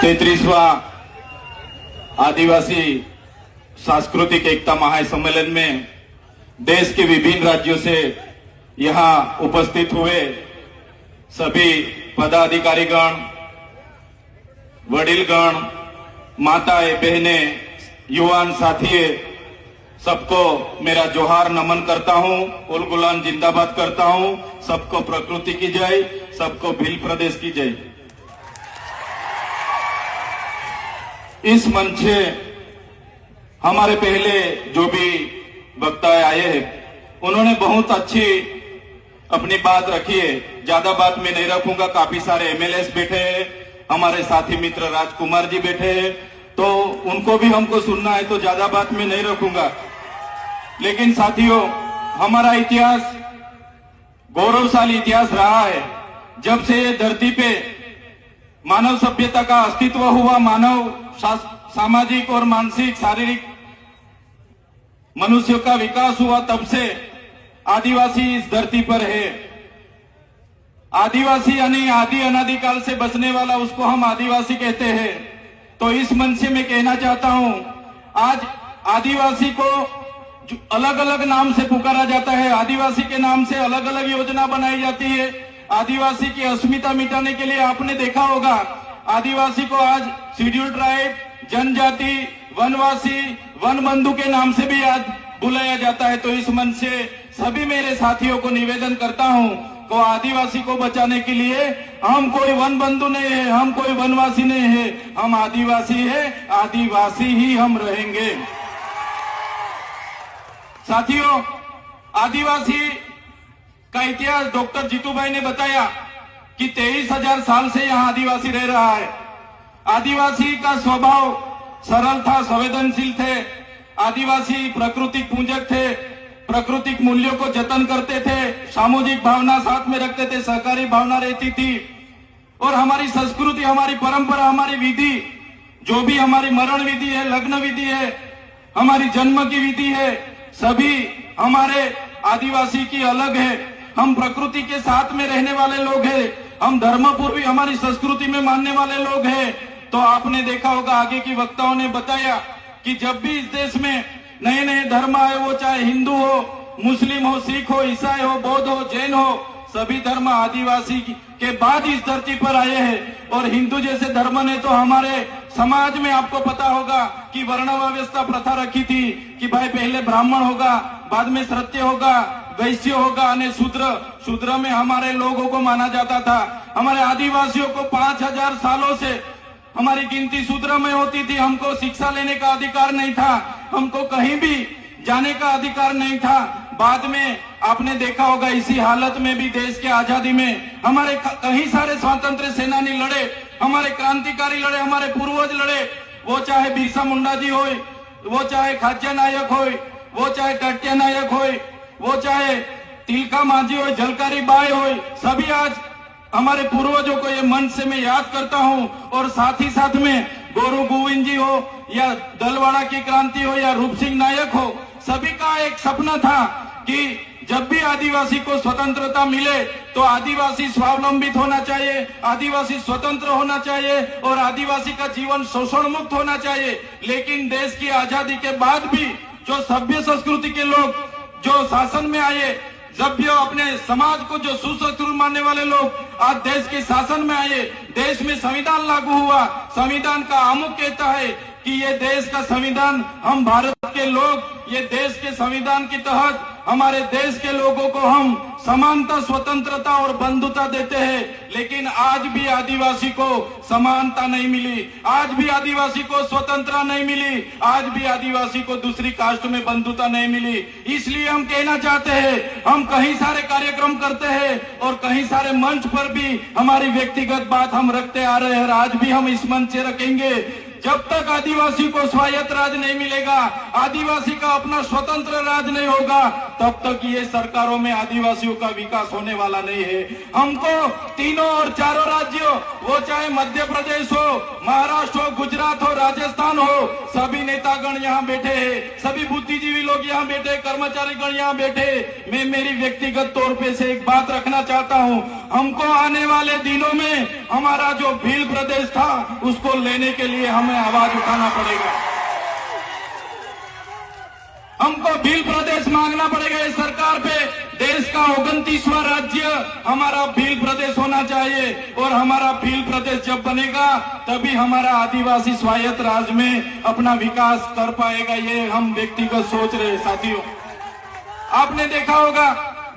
33वां आदिवासी सांस्कृतिक एकता महासम्मेलन में देश के विभिन्न राज्यों से यहां उपस्थित हुए सभी पदाधिकारीगण, वडीलगण, माताएं, बहनें, युवान साथी, सबको मेरा जोहार नमन करता हूं, उल गुलाम जिंदाबाद करता हूं। सबको प्रकृति की जय, सबको भील प्रदेश की जय। इस मंच से हमारे पहले जो भी वक्ता आए हैं उन्होंने बहुत अच्छी अपनी बात रखी है। ज्यादा बात मैं नहीं रखूंगा। काफी सारे एमएलएस बैठे हैं, हमारे साथी मित्र राजकुमार जी बैठे हैं, तो उनको भी हमको सुनना है, तो ज्यादा बात मैं नहीं रखूंगा। लेकिन साथियों, हमारा इतिहास गौरवशाली इतिहास रहा है। जब से ये धरती पे मानव सभ्यता का अस्तित्व हुआ, मानव सामाजिक और मानसिक शारीरिक मनुष्य का विकास हुआ, तब से आदिवासी इस धरती पर है। आदिवासी यानी आदि अनादि काल से बसने वाला, उसको हम आदिवासी कहते हैं। तो इस मंच से मैं कहना चाहता हूं, आज आदिवासी को अलग अलग नाम से पुकारा जाता है, आदिवासी के नाम से अलग अलग योजना बनाई जाती है। आदिवासी की अस्मिता मिटाने के लिए आपने देखा होगा, आदिवासी को आज शेड्यूल ट्राइब, जनजाति, वनवासी, वन बंधु के नाम से भी आज बुलाया जाता है। तो इस मंच से सभी मेरे साथियों को निवेदन करता हूं को आदिवासी को बचाने के लिए हम कोई वन बंधु नहीं है, हम कोई वनवासी नहीं है, हम आदिवासी है, आदिवासी ही हम रहेंगे। साथियों, आदिवासी का इतिहास डॉक्टर जीतू भाई ने बताया कि 23,000 साल से यहाँ आदिवासी रह रहा है। आदिवासी का स्वभाव सरल था, संवेदनशील थे। आदिवासी प्राकृतिक पूजक थे, प्राकृतिक मूल्यों को जतन करते थे, सामूहिक भावना साथ में रखते थे, सहकारी भावना रहती थी। और हमारी संस्कृति, हमारी परंपरा, हमारी विधि, जो भी हमारी मरण विधि है, लग्न विधि है, हमारी जन्म की विधि है, सभी हमारे आदिवासी की अलग है। हम प्रकृति के साथ में रहने वाले लोग हैं, हम धर्मपूर्वी हमारी संस्कृति में मानने वाले लोग हैं। तो आपने देखा होगा, आगे की वक्ताओं ने बताया कि जब भी इस देश में नए नए धर्म आए, वो चाहे हिंदू हो, मुस्लिम हो, सिख हो, ईसाई हो, बौद्ध हो, जैन हो, सभी धर्म आदिवासी के बाद इस धरती पर आए हैं। और हिंदू जैसे धर्म ने तो हमारे समाज में आपको पता होगा कि वर्ण व्यवस्था प्रथा रखी थी कि भाई पहले ब्राह्मण होगा, बाद में क्षत्रिय होगा, वैश्य होगा, और शूद्र में हमारे लोगों को माना जाता था। हमारे आदिवासियों को 5,000 सालों से हमारी गिनती शूद्र में होती थी। हमको शिक्षा लेने का अधिकार नहीं था, हमको कहीं भी जाने का अधिकार नहीं था। बाद में आपने देखा होगा, इसी हालत में भी देश के आजादी में हमारे कई सारे स्वतंत्र सेनानी लड़े, हमारे क्रांतिकारी लड़े, हमारे पूर्वज लड़े। वो चाहे बिरसा मुंडा जी हो, वो चाहे खाज्या नायक हो, वो चाहे टट्या नायक हो, वो चाहे तिलका माझी हो, झलकारी बाई हो, सभी आज हमारे पूर्वजों को ये मंच से मैं याद करता हूं। और साथ ही साथ में गोरू गोविंद जी हो, या दलवाड़ा की क्रांति हो, या रूप सिंह नायक हो, सभी का एक सपना था कि जब भी आदिवासी को स्वतंत्रता मिले तो आदिवासी स्वावलंबित होना चाहिए, आदिवासी स्वतंत्र होना चाहिए और आदिवासी का जीवन शोषण मुक्त होना चाहिए। लेकिन देश की आजादी के बाद भी जो सभ्य संस्कृति के लोग जो शासन में आए, जब भी अपने समाज को जो सुसंस्कृत मानने वाले लोग आज देश के शासन में आए, देश में संविधान लागू हुआ। संविधान का आमुख कहता है कि ये देश का संविधान, हम भारत के लोग ये देश के संविधान के तहत हमारे देश के लोगों को हम समानता, स्वतंत्रता और बंधुता देते हैं। लेकिन आज भी आदिवासी को समानता नहीं मिली, आज भी आदिवासी को स्वतंत्रता नहीं मिली, आज भी आदिवासी को दूसरी कास्ट में बंधुता नहीं मिली। इसलिए हम कहना चाहते हैं, हम कई सारे कार्यक्रम करते हैं और कई सारे मंच पर भी हमारी व्यक्तिगत बात हम रखते आ रहे हैं, आज भी हम इस मंच से रखेंगे। जब तक आदिवासी को स्वायत्त राज नहीं मिलेगा, आदिवासी का अपना स्वतंत्र राज नहीं होगा, तब तक ये सरकारों में आदिवासियों का विकास होने वाला नहीं है। हमको तीनों और चारों राज्यों, वो चाहे मध्य प्रदेश हो, महाराष्ट्र हो, गुजरात हो, राजस्थान हो, सभी नेतागण यहाँ बैठे हैं, सभी बुद्धिजीवी लोग यहाँ बैठे, कर्मचारीगण यहाँ बैठे। मैं मेरी व्यक्तिगत तौर पे से एक बात रखना चाहता हूँ, हमको आने वाले दिनों में हमारा जो भील प्रदेश था उसको लेने के लिए हमें आवाज उठाना पड़ेगा। हमको भील प्रदेश मांगना पड़ेगा इस सरकार पे। देश का 29वां राज्य हमारा भील प्रदेश होना चाहिए और हमारा भील प्रदेश जब बनेगा तभी हमारा आदिवासी स्वायत्त राज्य में अपना विकास कर पाएगा। ये हम व्यक्तिगत सोच रहे साथियों। आपने देखा होगा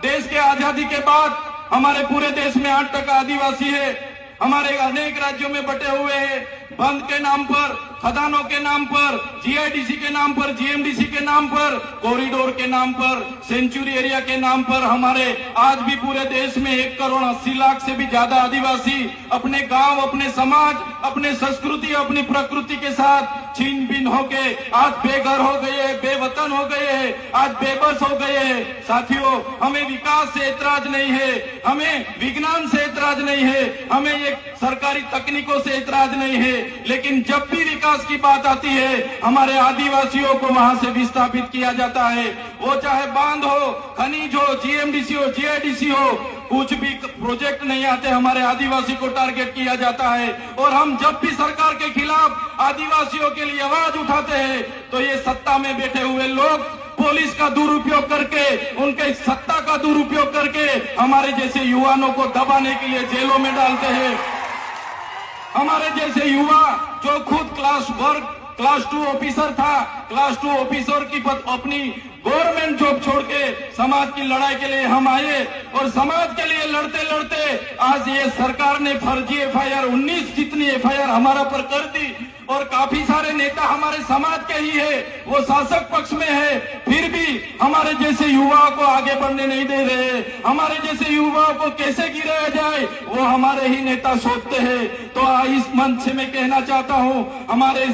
देश के आजादी के बाद हमारे पूरे देश में 8% आदिवासी है। हमारे अनेक राज्यों में बटे हुए हैं। बंद के नाम पर, खदानों के नाम पर, जीआईडीसी के नाम पर, जीएमडीसी के नाम पर, कॉरिडोर के नाम पर, सेंचुरी एरिया के नाम पर हमारे आज भी पूरे देश में 1,80,00,000 से भी ज्यादा आदिवासी अपने गांव, अपने समाज, अपने संस्कृति, अपनी प्रकृति के साथ छीन बीन होके आज बेघर हो गए, बेवतन हो गए, आज बेबस हो गए। साथियों, हमें विकास से ऐतराज नहीं है, हमें विज्ञान से ऐतराज नहीं है, हमें ये सरकारी तकनीकों से ऐतराज नहीं है, लेकिन जब भी विकास की बात आती है हमारे आदिवासियों को वहां से विस्थापित किया जाता है। वो चाहे बांध हो, खनिज हो, जीएमडीसी हो, जीआईडीसी हो, कुछ भी प्रोजेक्ट नहीं आते हमारे आदिवासी को टारगेट किया जाता है। और हम जब भी सरकार के खिलाफ आदिवासियों के लिए आवाज उठाते हैं तो ये सत्ता में बैठे हुए लोग पुलिस का दुरुपयोग करके, उनके सत्ता का दुरुपयोग करके हमारे जैसे युवाओं को दबाने के लिए जेलों में डालते हैं। हमारे जैसे युवा जो खुद क्लास 2 ऑफिसर था, क्लास 2 ऑफिसर की अपनी गवर्नमेंट जॉब छोड़ के समाज की लड़ाई के लिए हम आए और समाज के लिए लड़ते लड़ते आज ये सरकार ने फर्जी एफआईआर 19 जितनी एफआईआर हमारा पर कर दी। और काफी सारे नेता हमारे समाज के ही है, वो शासक पक्ष में है, फिर भी हमारे जैसे युवाओं को आगे बढ़ने नहीं दे रहे। हमारे जैसे युवाओं को कैसे गिराया जाए वो हमारे ही नेता सोचते हैं। तो इस मंच से मैं कहना चाहता हूँ, हमारे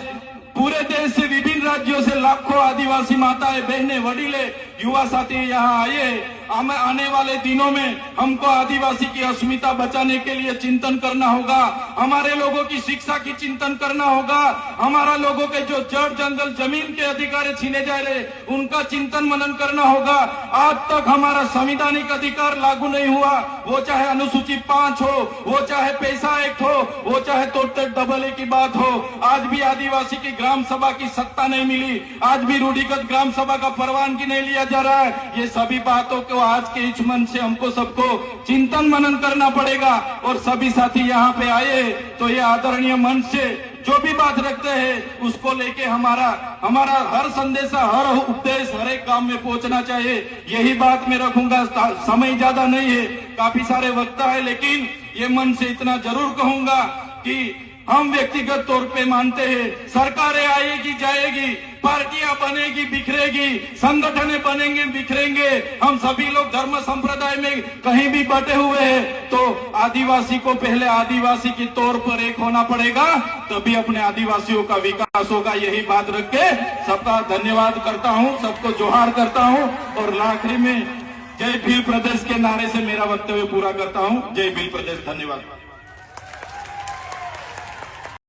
पूरे देश से, विभिन्न राज्यों से लाखों आदिवासी माताएं, बहनें, वडीले, युवा साथी यहाँ आए। हमें आने वाले दिनों में हमको आदिवासी की अस्मिता बचाने के लिए चिंतन करना होगा, हमारे लोगों की शिक्षा की चिंतन करना होगा, हमारा लोगों के जो जड़ जंगल जमीन के अधिकार छीने जा रहे उनका चिंतन मनन करना होगा। आज तक हमारा संवैधानिक अधिकार लागू नहीं हुआ, वो चाहे अनुसूची 5 हो, वो चाहे पैसा एक्ट हो, वो चाहे तोड़ते डबल की बात हो। आज भी आदिवासी की ग्राम सभा की सत्ता नहीं मिली, आज भी रूढ़िगत ग्राम सभा का परवानगी नहीं लिया जा रहा है। ये सभी बातों को आज के इस मंच से हमको सबको चिंतन मनन करना पड़ेगा। और सभी साथी यहाँ पे आए तो ये आदरणीय मंच से जो भी बात रखते हैं उसको लेके हमारा हर संदेशा, हर उपदेश हर एक काम में पहुंचना चाहिए। यही बात मैं रखूंगा। समय ज्यादा नहीं है, काफी सारे वक्ता है, लेकिन ये मन से इतना जरूर कहूंगा कि हम व्यक्तिगत तौर पे मानते हैं सरकारें आएगी जाएगी, पार्टियां बनेगी बिखरेगी, संगठनें बनेंगे बिखरेंगे, हम सभी लोग धर्म संप्रदाय में कहीं भी बटे हुए हैं, तो आदिवासी को पहले आदिवासी के तौर पर एक होना पड़ेगा, तभी अपने आदिवासियों का विकास होगा। यही बात रख के सबका धन्यवाद करता हूं, सबको जोहार करता हूं और आखिरी में जय भील प्रदेश के नारे से मेरा वक्तव्य पूरा करता हूं। जय भील प्रदेश। धन्यवाद।